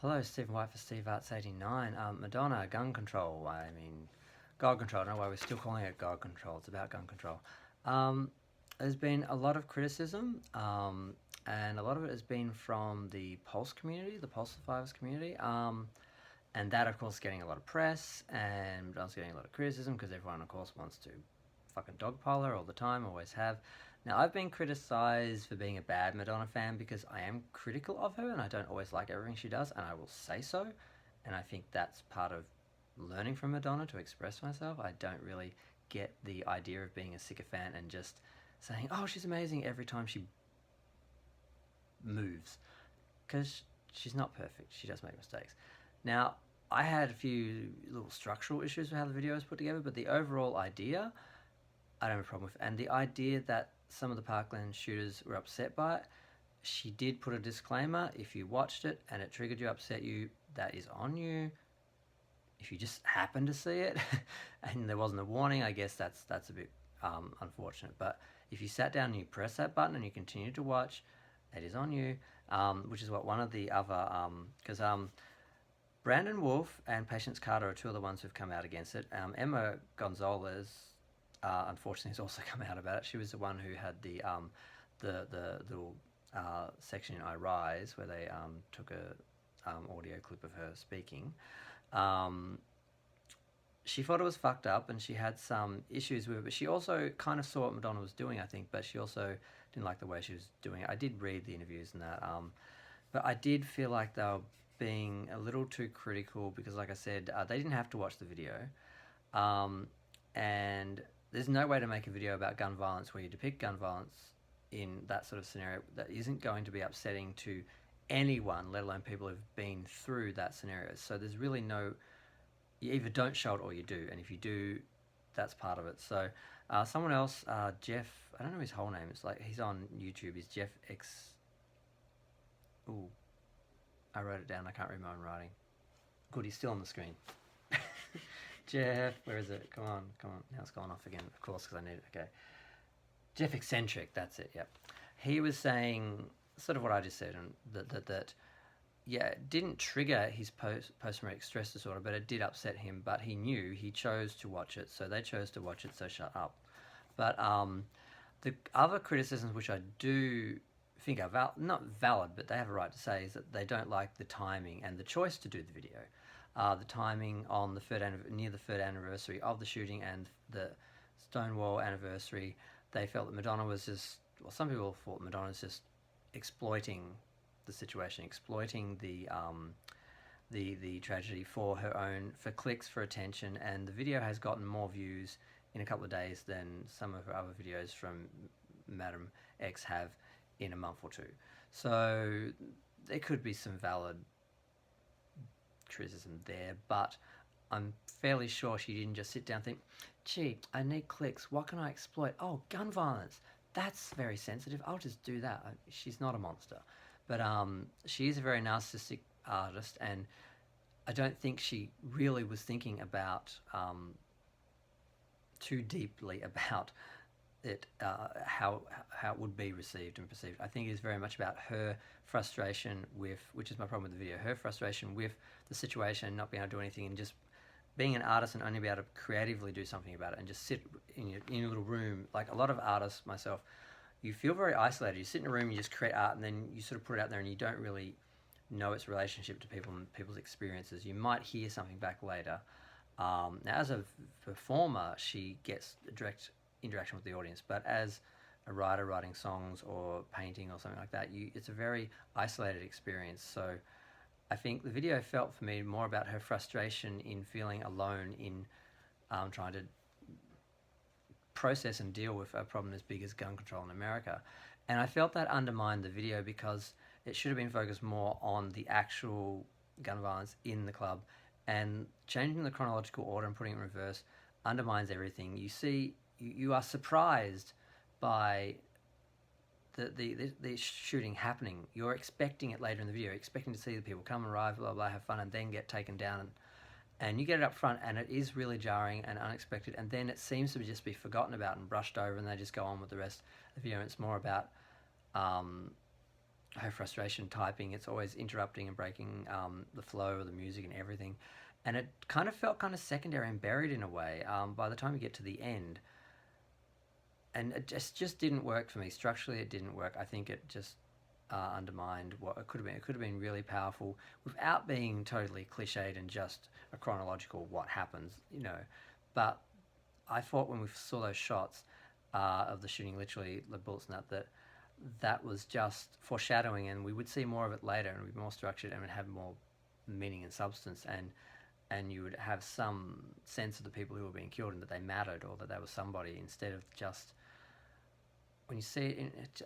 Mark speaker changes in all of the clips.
Speaker 1: Hello, Stephen White for Steve Arts 89. Madonna, gun control. I mean, God control. I don't know why we're still calling it God control. It's about gun control. Um, there's been a lot of criticism, and a lot of it has been from the Pulse community, the Pulse survivors community. And that, of course, getting a lot of press, and Madonna's getting a lot of criticism because everyone, of course, wants to fucking dogpile her all the time, always have. Now, I've been criticised for being a bad Madonna fan because I am critical of her and I don't always like everything she does, and I will say so. And I think that's part of learning from Madonna to express myself. I don't really get the idea of being a sycophant and just saying, oh, she's amazing every time she moves because she's not perfect. She does make mistakes. Now, I had a few little structural issues with how the video was put together, but the overall idea I don't have a problem with. And the idea that some of the Parkland shooters were upset by it, she did put a disclaimer. If you watched it and it triggered you, upset you, that is on you. If you just happened to see it and there wasn't a warning, I guess that's a bit unfortunate. But if you sat down and you press that button and you continue to watch, it is on you. Which is what one of the other because Brandon Wolf and Patience Carter are two of the ones who've come out against it. Emma Gonzalez unfortunately has also come out about it. She was the one who had the little section in I Rise where they took a audio clip of her speaking. She thought it was fucked up and she had some issues with it, but she also kind of saw what Madonna was doing, I think, but she also didn't like the way she was doing it. I did read the interviews and that, but I did feel like they were being a little too critical because, like I said, they didn't have to watch the video. And there's no way to make a video about gun violence where you depict gun violence in that sort of scenario that isn't going to be upsetting to anyone, let alone people who've been through that scenario. So there's really no, you either don't show it or you do, and if you do, that's part of it. So someone else, Jeff, I don't know his whole name. It's like he's on YouTube. He's Jeff X. Ooh, I wrote it down. I can't read my own writing. Good, he's still on the screen. Jeff, where is it? Come on. Now it's gone off again, of course, because I need it. Okay. Jeff Eccentric, that's it, yep. He was saying sort of what I just said, and that yeah, it didn't trigger his post-traumatic stress disorder, but it did upset him, but he knew, he chose to watch it, so they chose to watch it, so shut up. But the other criticisms which I do think are not valid, but they have a right to say, is that they don't like the timing and the choice to do the video. The timing on the near the third anniversary of the shooting and the Stonewall anniversary, they felt that Madonna was just, well, some people thought Madonna was just exploiting the situation, exploiting the tragedy for her own, for clicks, for attention, and the video has gotten more views in a couple of days than some of her other videos from Madam X have in a month or two. So there could be some valid criticism there, but I'm fairly sure she didn't just sit down and think, gee, I need clicks, what can I exploit? Oh, gun violence, that's very sensitive, I'll just do that. She's not a monster, but she is a very narcissistic artist, and I don't think she really was thinking about too deeply about it, how it would be received and perceived. I think it is very much about her frustration with, which is my problem with the video, her frustration with the situation, not being able to do anything, and just being an artist and only be able to creatively do something about it, and just sit in your little room. Like a lot of artists, myself, you feel very isolated. You sit in a room, you just create art, and then you sort of put it out there, and you don't really know its relationship to people and people's experiences. You might hear something back later. Now, as a performer, she gets a direct interaction with the audience, but as a writer writing songs or painting or something like that, it's a very isolated experience. So I think the video felt for me more about her frustration in feeling alone in trying to process and deal with a problem as big as gun control in America. And I felt that undermined the video because it should have been focused more on the actual gun violence in the club, and changing the chronological order and putting it in reverse undermines everything. You see, you are surprised by the shooting happening. You're expecting it later in the video, expecting to see the people come, arrive, blah, blah, have fun, and then get taken down. And you get it up front, and it is really jarring and unexpected, and then it seems to just be forgotten about and brushed over, and they just go on with the rest of the video. It's more about her frustration typing. It's always interrupting and breaking the flow of the music and everything. And it kind of felt kind of secondary and buried in a way by the time you get to the end. And it just didn't work for me. Structurally, it didn't work. I think it just undermined what it could have been. It could have been really powerful without being totally cliched and just a chronological what happens, you know. But I thought when we saw those shots of the shooting, literally the bullets and that was just foreshadowing, and we would see more of it later, and it would be more structured and would have more meaning and substance, and you would have some sense of the people who were being killed and that they mattered or that they were somebody, instead of just when you see it, it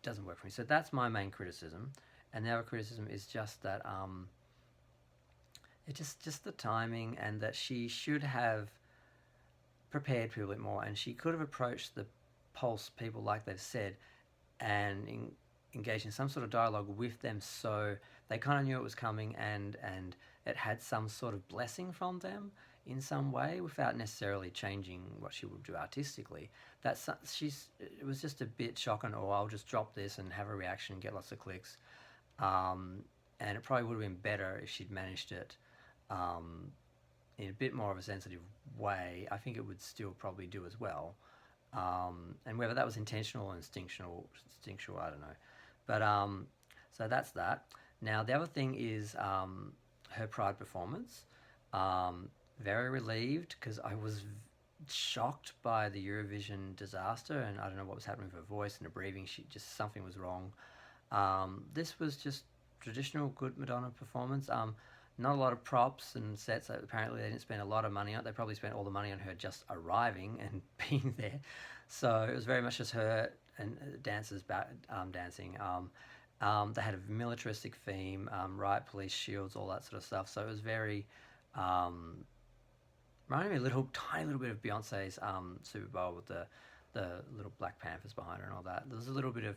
Speaker 1: doesn't work for me. So that's my main criticism. And the other criticism is just that it just the timing, and that she should have prepared people a bit more, and she could have approached the Pulse people like they've said, and engaged in some sort of dialogue with them, so they kind of knew it was coming, and it had some sort of blessing from them in some way, without necessarily changing what she would do artistically. It was just a bit shocking. Or I'll just drop this and have a reaction and get lots of clicks, and it probably would have been better if she'd managed it in a bit more of a sensitive way. I think it would still probably do as well. And whether that was intentional or instinctual, I don't know. But so that's that. Now the other thing is her Pride performance. Very relieved, because I was shocked by the Eurovision disaster, and I don't know what was happening with her voice and her breathing. Something was wrong. This was just traditional good Madonna performance. Not a lot of props and sets. Apparently they didn't spend a lot of money on it. They probably spent all the money on her just arriving and being there. So it was very much just her and dancers dancing. They had a militaristic theme, riot police shields, all that sort of stuff. So it was very reminded me a tiny little bit of Beyonce's Super Bowl with the little Black Panthers behind her and all that. There was a little bit of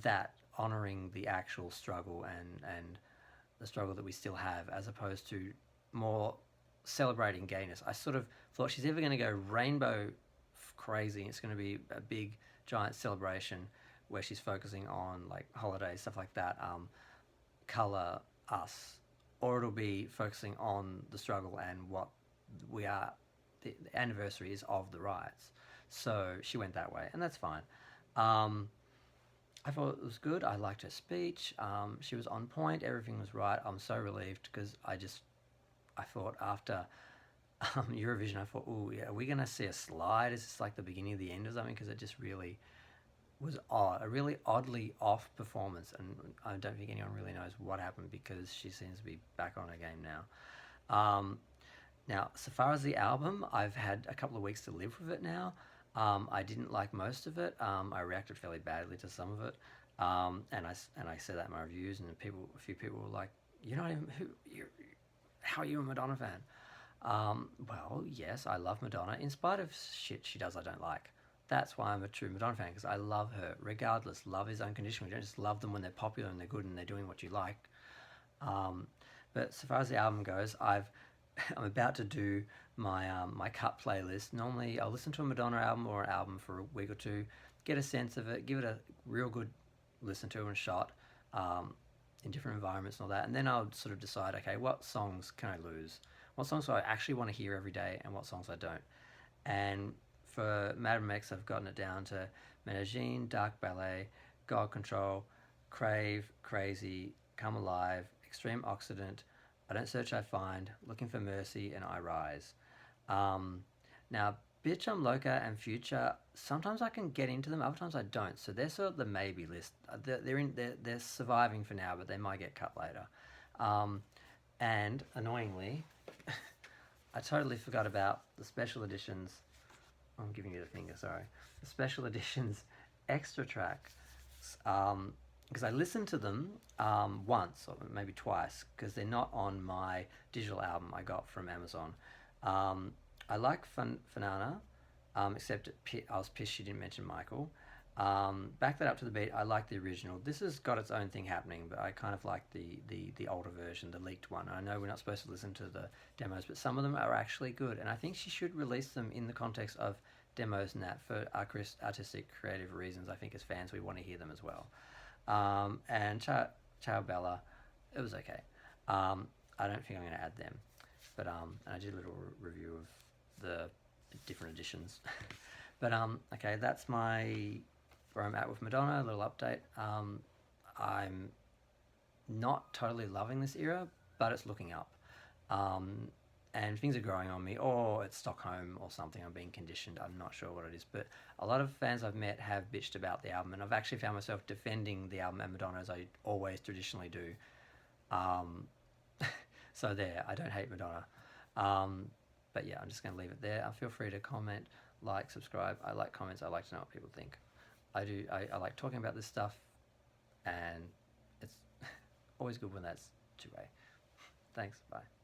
Speaker 1: that, honouring the actual struggle and the struggle that we still have, as opposed to more celebrating gayness. I sort of thought she's either going to go rainbow crazy, it's going to be a big giant celebration where she's focusing on like holidays, stuff like that, colour us, or it'll be focusing on the struggle and what we are, the anniversary is of the riots. So she went that way, and that's fine. I thought it was good. I liked her speech. She was on point. Everything was right. I'm so relieved, because I thought after Eurovision, I thought, oh yeah, are we going to see a slide? Is this like the beginning of the end or something? Because it just really was odd, a really oddly off performance, and I don't think anyone really knows what happened, because she seems to be back on her game now. Now, so far as the album, I've had a couple of weeks to live with it now. I didn't like most of it. I reacted fairly badly to some of it, and I said that in my reviews, and a few people were like, "You're not even how are you a Madonna fan?" Well, yes, I love Madonna, in spite of shit she does I don't like. That's why I'm a true Madonna fan, because I love her regardless. Love is unconditional. You don't just love them when they're popular and they're good and they're doing what you like. But so far as the album goes, I'm about to do my my cut playlist. Normally, I'll listen to a Madonna album or an album for a week or two, get a sense of it, give it a real good listen to and shot in different environments and all that, and then I'll sort of decide, okay, what songs can I lose? What songs do I actually want to hear every day, and what songs I don't? And for Madam X, I've gotten it down to Medellin, Dark Ballet, God Control, Crave, Crazy, Come Alive, Extreme Occident, I Don't Search, I Find, Looking for Mercy, and I Rise. Now, Bitch, I'm Loca and Future, sometimes I can get into them, other times I don't. So they're sort of the maybe list. They're surviving for now, but they might get cut later. And annoyingly, I totally forgot about the special editions. I'm giving you the finger, sorry. The special editions extra track. Because I listened to them once, or maybe twice, because they're not on my digital album I got from Amazon. I like Fanana, except I was pissed she didn't mention Michael. Back that up to the beat, I like the original. This has got its own thing happening, but I kind of like the older version, the leaked one. I know we're not supposed to listen to the demos, but some of them are actually good, and I think she should release them in the context of demos and that for artistic, creative reasons. I think as fans we want to hear them as well. And Ciao Bella, it was okay. I don't think I'm going to add them, but and I did a little review of the different editions. But okay, that's my where I'm at with Madonna. A little update. I'm not totally loving this era, but it's looking up. Um, and things are growing on me, or it's Stockholm or something. I'm being conditioned. I'm not sure what it is, but a lot of fans I've met have bitched about the album, and I've actually found myself defending the album and Madonna as I always traditionally do. Um, so there, I don't hate Madonna. Um, but yeah, I'm just going to leave it there. Feel free to comment, like, subscribe. I like comments. I like to know what people think. I do. I like talking about this stuff, and it's always good when that's two-way. Thanks. Bye.